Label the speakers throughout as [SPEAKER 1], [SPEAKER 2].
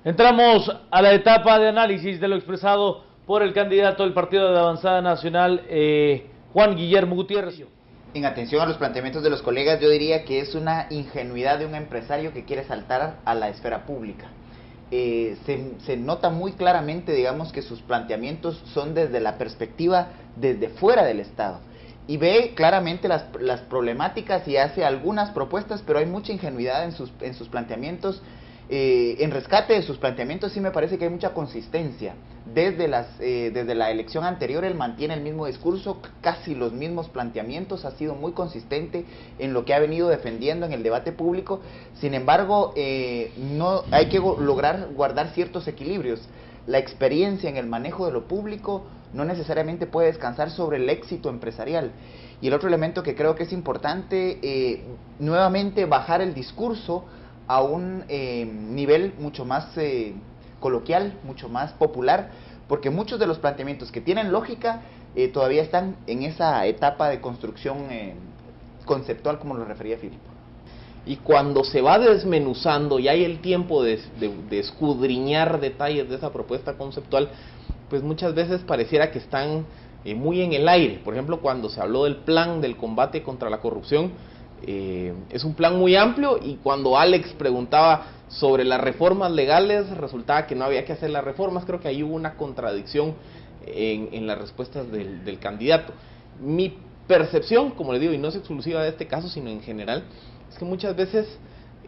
[SPEAKER 1] Entramos a la etapa de análisis de lo expresado por el candidato del Partido de Avanzada Nacional, Juan Guillermo Gutiérrez.
[SPEAKER 2] En atención a los planteamientos de los colegas, yo diría que es una ingenuidad de un empresario que quiere saltar a la esfera pública. Se nota muy claramente, digamos, que sus planteamientos son desde la perspectiva desde fuera del Estado. Y ve claramente las problemáticas y hace algunas propuestas, pero hay mucha ingenuidad en sus planteamientos. En rescate de sus planteamientos sí me parece que hay mucha consistencia. Desde la elección anterior él mantiene el mismo discurso, casi los mismos planteamientos, ha sido muy consistente en lo que ha venido defendiendo en el debate público. Sin embargo, no hay que lograr guardar ciertos equilibrios. La experiencia en el manejo de lo público no necesariamente puede descansar sobre el éxito empresarial. Y el otro elemento que creo que es importante, nuevamente bajar el discurso a un nivel mucho más coloquial, mucho más popular, porque muchos de los planteamientos que tienen lógica todavía están en esa etapa de construcción conceptual, como lo refería Filipo.
[SPEAKER 3] Y cuando se va desmenuzando y hay el tiempo de escudriñar detalles de esa propuesta conceptual, pues muchas veces pareciera que están muy en el aire. Por ejemplo, cuando se habló del plan del combate contra la corrupción, es un plan muy amplio, y cuando Alex preguntaba sobre las reformas legales, resultaba que no había que hacer las reformas. Creo que ahí hubo una contradicción en las respuestas del candidato. Mi percepción, como le digo, y no es exclusiva de este caso, sino en general, es que muchas veces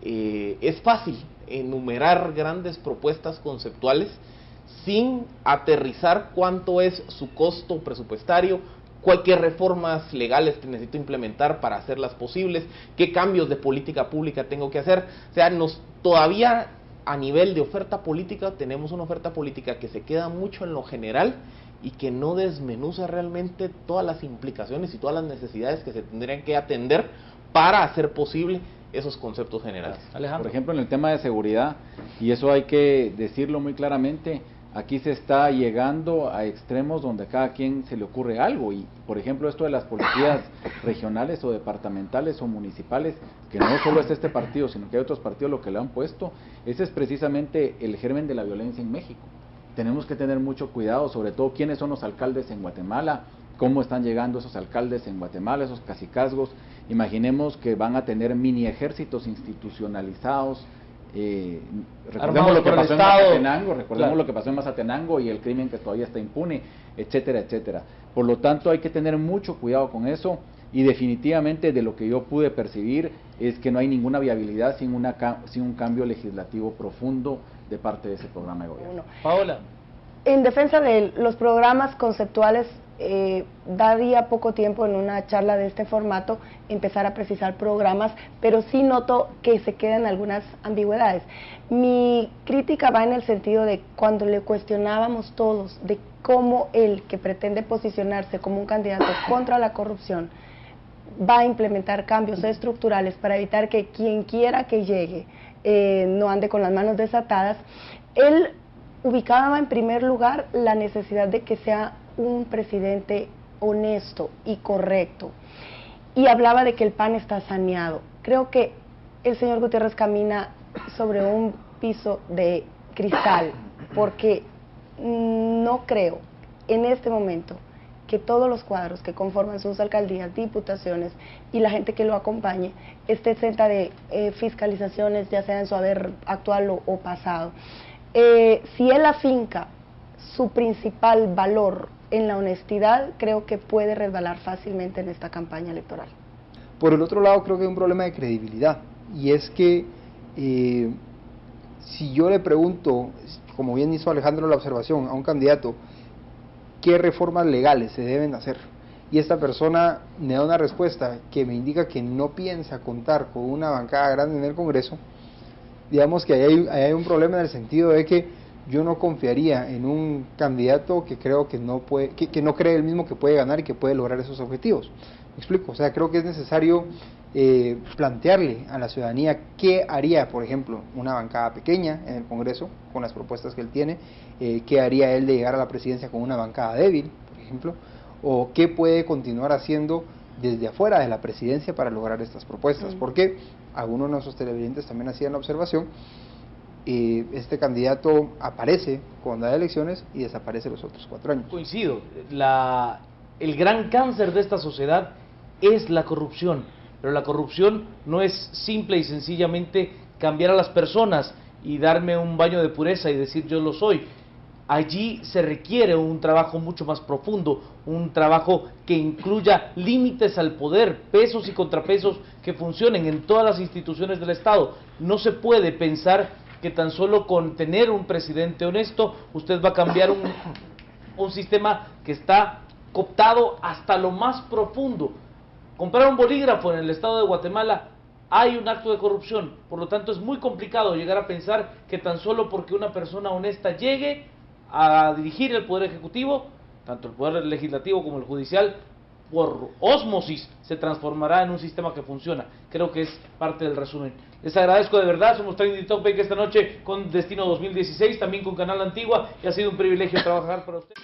[SPEAKER 3] es fácil enumerar grandes propuestas conceptuales sin aterrizar cuánto es su costo presupuestario, qué reformas legales que necesito implementar para hacerlas posibles, qué cambios de política pública tengo que hacer. O sea, todavía a nivel de oferta política tenemos una oferta política que se queda mucho en lo general y que no desmenuza realmente todas las implicaciones y todas las necesidades que se tendrían que atender para hacer posible esos conceptos generales.
[SPEAKER 4] Alejandro. Por ejemplo, en el tema de seguridad, y eso hay que decirlo muy claramente, aquí se está llegando a extremos donde a cada quien se le ocurre algo. Y por ejemplo, esto de las policías regionales o departamentales o municipales, que no solo es este partido, sino que hay otros partidos lo que le han puesto, ese es precisamente el germen de la violencia en México. Tenemos que tener mucho cuidado, sobre todo quiénes son los alcaldes en Guatemala, cómo están llegando esos alcaldes en Guatemala, esos cacicazgos. Imaginemos que van a tener mini ejércitos institucionalizados. Recordemos lo que pasó en Mazatenango, lo que pasó en Mazatenango y el crimen que todavía está impune, etcétera, etcétera. Por lo tanto, hay que tener mucho cuidado con eso, y definitivamente de lo que yo pude percibir es que no hay ninguna viabilidad sin un cambio legislativo profundo de parte de ese programa de gobierno.
[SPEAKER 1] Paola.
[SPEAKER 5] En defensa de los programas conceptuales, daría poco tiempo en una charla de este formato empezar a precisar programas, pero sí noto que se quedan algunas ambigüedades. Mi crítica va en el sentido de cuando le cuestionábamos todos de cómo él, que pretende posicionarse como un candidato contra la corrupción, va a implementar cambios estructurales para evitar que quien quiera que llegue no ande con las manos desatadas. Él ubicaba en primer lugar la necesidad de que sea un presidente honesto y correcto, y hablaba de que el PAN está saneado. Creo que el señor Gutiérrez camina sobre un piso de cristal, porque no creo en este momento que todos los cuadros que conforman sus alcaldías, diputaciones y la gente que lo acompañe esté exenta de fiscalizaciones, ya sea en su haber actual o pasado. Si él afinca su principal valor en la honestidad, creo que puede resbalar fácilmente en esta campaña electoral.
[SPEAKER 6] Por el otro lado, creo que hay un problema de credibilidad, y es que si yo le pregunto, como bien hizo Alejandro la observación, a un candidato, ¿qué reformas legales se deben hacer? Y esta persona me da una respuesta que me indica que no piensa contar con una bancada grande en el Congreso. Digamos que ahí hay un problema en el sentido de que yo no confiaría en un candidato que creo que no puede, que no cree él mismo que puede ganar y que puede lograr esos objetivos. ¿Me explico? O sea, creo que es necesario plantearle a la ciudadanía qué haría, por ejemplo, una bancada pequeña en el Congreso con las propuestas que él tiene, qué haría él de llegar a la presidencia con una bancada débil, por ejemplo, o qué puede continuar haciendo desde afuera de la presidencia para lograr estas propuestas, porque algunos de nuestros televidentes también hacían la observación este candidato aparece cuando hay elecciones y desaparece los otros 4 años.
[SPEAKER 1] Coincido, el gran cáncer de esta sociedad es la corrupción, pero la corrupción no es simple y sencillamente cambiar a las personas y darme un baño de pureza y decir yo lo soy. Allí se requiere un trabajo mucho más profundo, un trabajo que incluya límites al poder, pesos y contrapesos que funcionen en todas las instituciones del Estado. No se puede pensar que tan solo con tener un presidente honesto usted va a cambiar un sistema que está cooptado hasta lo más profundo. Comprar un bolígrafo en el Estado de Guatemala, hay un acto de corrupción, por lo tanto es muy complicado llegar a pensar que tan solo porque una persona honesta llegue a dirigir el Poder Ejecutivo, tanto el Poder Legislativo como el Judicial, por ósmosis se transformará en un sistema que funciona. Creo que es parte del resumen. Les agradezco de verdad, somos Trending Topic esta noche con Destino 2016, también con Canal Antigua, y ha sido un privilegio trabajar para ustedes.